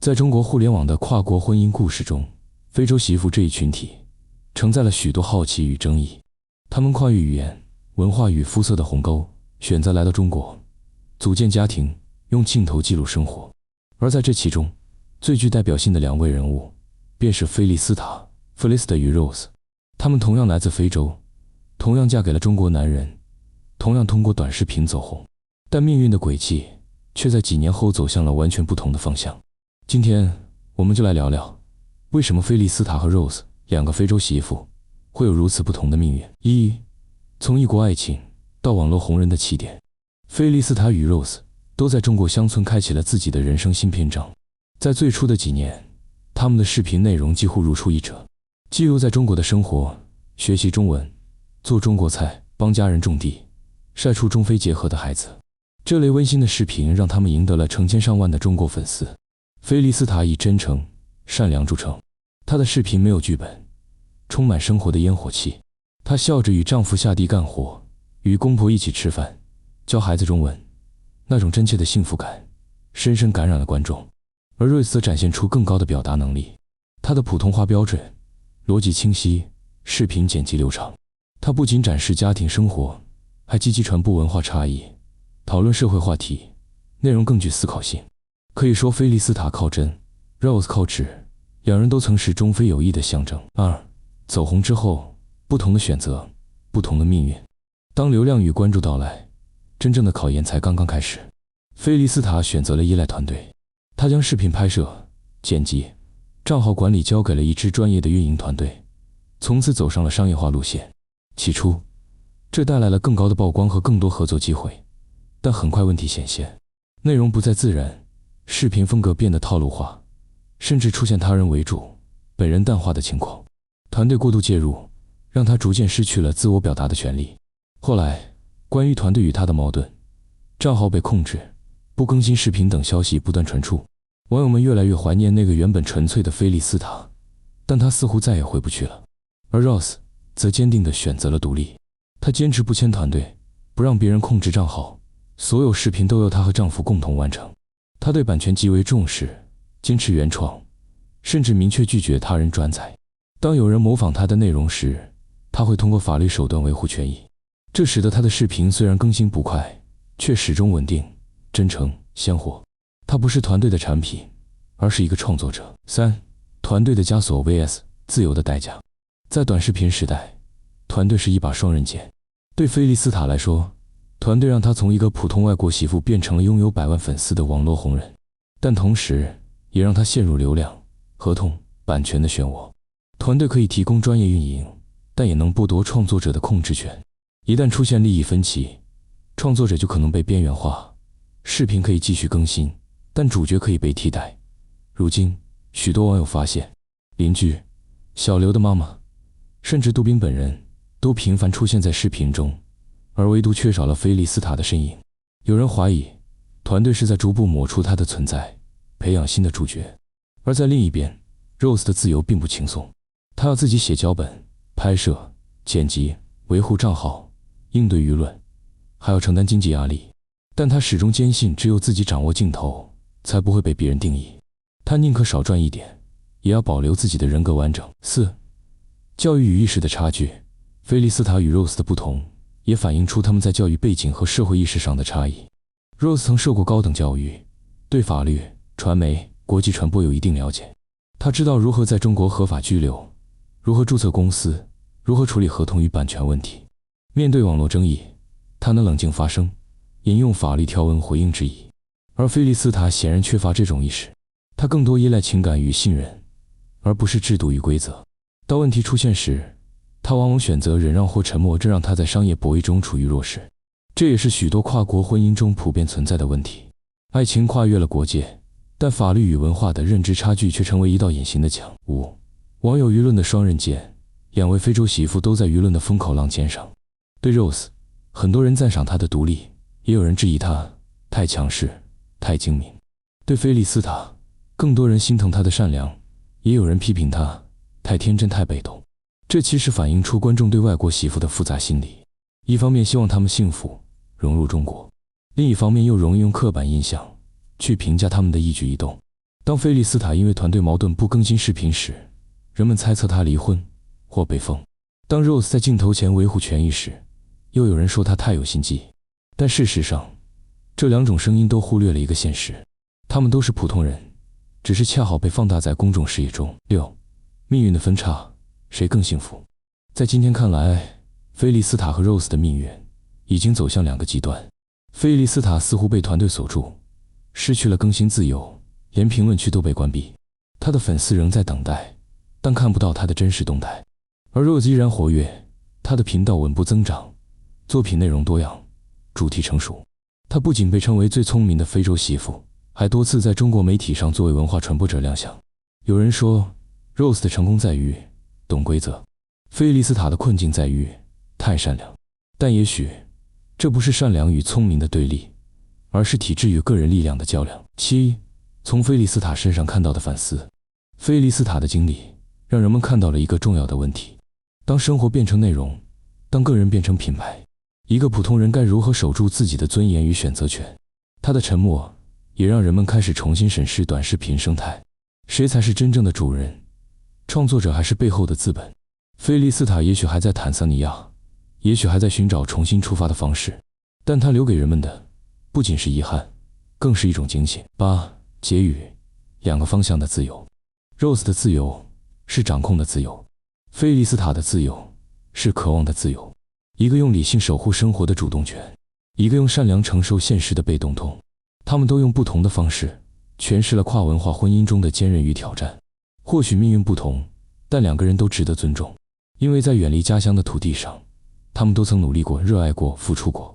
在中国互联网的跨国婚姻故事中，非洲媳妇这一群体承载了许多好奇与争议。他们跨越语言、文化与肤色的鸿沟，选择来到中国，组建家庭，用镜头记录生活。而在这其中，最具代表性的两位人物，便是菲利斯塔 （Felista） 与 Rose。他们同样来自非洲，同样嫁给了中国男人，同样通过短视频走红，但命运的轨迹却在几年后走向了完全不同的方向。今天我们就来聊聊，为什么菲利斯塔和 Rose 两个非洲媳妇会有如此不同的命运。一，从异国爱情到网络红人的起点，菲利斯塔与 Rose 都在中国乡村开启了自己的人生新篇章。在最初的几年，他们的视频内容几乎如出一辙，记录在中国的生活，学习中文，做中国菜，帮家人种地，晒出中非结合的孩子。这类温馨的视频让他们赢得了成千上万的中国粉丝。菲利斯塔以真诚、善良著称，她的视频没有剧本，充满生活的烟火气。她笑着与丈夫下地干活，与公婆一起吃饭，教孩子中文，那种真切的幸福感深深感染了观众。而瑞斯则展现出更高的表达能力，她的普通话标准，逻辑清晰，视频剪辑流畅。她不仅展示家庭生活，还积极传播文化差异，讨论社会话题，内容更具思考性。可以说，菲利斯塔靠真， Rose 靠智，两人都曾是中非友谊的象征。二，走红之后，不同的选择，不同的命运。当流量与关注到来，真正的考验才刚刚开始。菲利斯塔选择了依赖团队，他将视频拍摄、剪辑、账号管理交给了一支专业的运营团队，从此走上了商业化路线。起初，这带来了更高的曝光和更多合作机会，但很快问题显现，内容不再自然，视频风格变得套路化，甚至出现他人为主，本人淡化的情况。团队过度介入，让他逐渐失去了自我表达的权利。后来，关于团队与他的矛盾，账号被控制，不更新视频等消息不断传出，网友们越来越怀念那个原本纯粹的菲利斯塔，但他似乎再也回不去了。而 Rose 则坚定地选择了独立，她坚持不签团队，不让别人控制账号，所有视频都由她和丈夫共同完成。她对版权极为重视，坚持原创，甚至明确拒绝他人转载。当有人模仿她的内容时，她会通过法律手段维护权益。这使得她的视频虽然更新不快，却始终稳定、真诚、鲜活。她不是团队的产品，而是一个创作者。三，团队的枷锁 vs 自由的代价。在短视频时代，团队是一把双刃剑。对菲利斯塔来说，团队让她从一个普通外国媳妇变成了拥有100万粉丝的网络红人，但同时也让她陷入流量、合同、版权的漩涡。团队可以提供专业运营，但也能剥夺创作者的控制权。一旦出现利益分歧，创作者就可能被边缘化。视频可以继续更新，但主角可以被替代。如今，许多网友发现，邻居、小刘的妈妈，甚至杜宾本人都频繁出现在视频中，而唯独缺少了菲利斯塔的身影。有人怀疑，团队是在逐步抹除他的存在，培养新的主角。而在另一边， Rose 的自由并不轻松，他要自己写脚本、拍摄、剪辑、维护账号，应对舆论，还要承担经济压力。但他始终坚信，只有自己掌握镜头，才不会被别人定义。他宁可少赚一点，也要保留自己的人格完整。四，教育与意识的差距。菲利斯塔与 Rose 的不同，也反映出他们在教育背景和社会意识上的差异。Rose 曾受过高等教育，对法律、传媒、国际传播有一定了解。他知道如何在中国合法居留，如何注册公司，如何处理合同与版权问题。面对网络争议，他能冷静发声，引用法律条文回应质疑。而菲利斯塔显然缺乏这种意识，他更多依赖情感与信任，而不是制度与规则。当问题出现时，他往往选择忍让或沉默，这让他在商业博弈中处于弱势。这也是许多跨国婚姻中普遍存在的问题。爱情跨越了国界，但法律与文化的认知差距却成为一道隐形的墙。五，网友舆论的双刃剑。两位非洲媳妇都在舆论的风口浪尖上。对 Rose， 很多人赞赏她的独立，也有人质疑她太强势、太精明。对菲利斯塔，更多人心疼她的善良，也有人批评她太天真、太被动。这其实反映出观众对外国媳妇的复杂心理，一方面希望她们幸福融入中国，另一方面又容易用刻板印象去评价他们的一举一动。当菲利斯塔因为团队矛盾不更新视频时，人们猜测他离婚或被封；当 Rose 在镜头前维护权益时，又有人说他太有心计。但事实上，这两种声音都忽略了一个现实：他们都是普通人，只是恰好被放大在公众视野中。6. 命运的分叉，谁更幸福？在今天看来，菲利斯塔和 Rose 的命运已经走向两个极端。菲利斯塔似乎被团队锁住，失去了更新自由，连评论区都被关闭。他的粉丝仍在等待，但看不到他的真实动态。而 Rose 依然活跃，他的频道稳步增长，作品内容多样，主题成熟。他不仅被称为最聪明的非洲媳妇，还多次在中国媒体上作为文化传播者亮相。有人说 Rose 的成功在于懂规则，菲利斯塔的困境在于太善良。但也许这不是善良与聪明的对立，而是体制与个人力量的较量。7. 从菲利斯塔身上看到的反思。菲利斯塔的经历让人们看到了一个重要的问题：当生活变成内容，当个人变成品牌，一个普通人该如何守住自己的尊严与选择权？他的沉默也让人们开始重新审视短视频生态，谁才是真正的主人？创作者还是背后的资本？菲利斯塔也许还在坦桑尼亚，也许还在寻找重新出发的方式，但他留给人们的不仅是遗憾，更是一种惊喜。8. 结语，两个方向的自由。Rose 的自由是掌控的自由，菲利斯塔的自由是渴望的自由。一个用理性守护生活的主动权，一个用善良承受现实的被动痛。他们都用不同的方式诠释了跨文化婚姻中的坚韧与挑战。或许命运不同，但两个人都值得尊重，因为在远离家乡的土地上，他们都曾努力过、热爱过、付出过。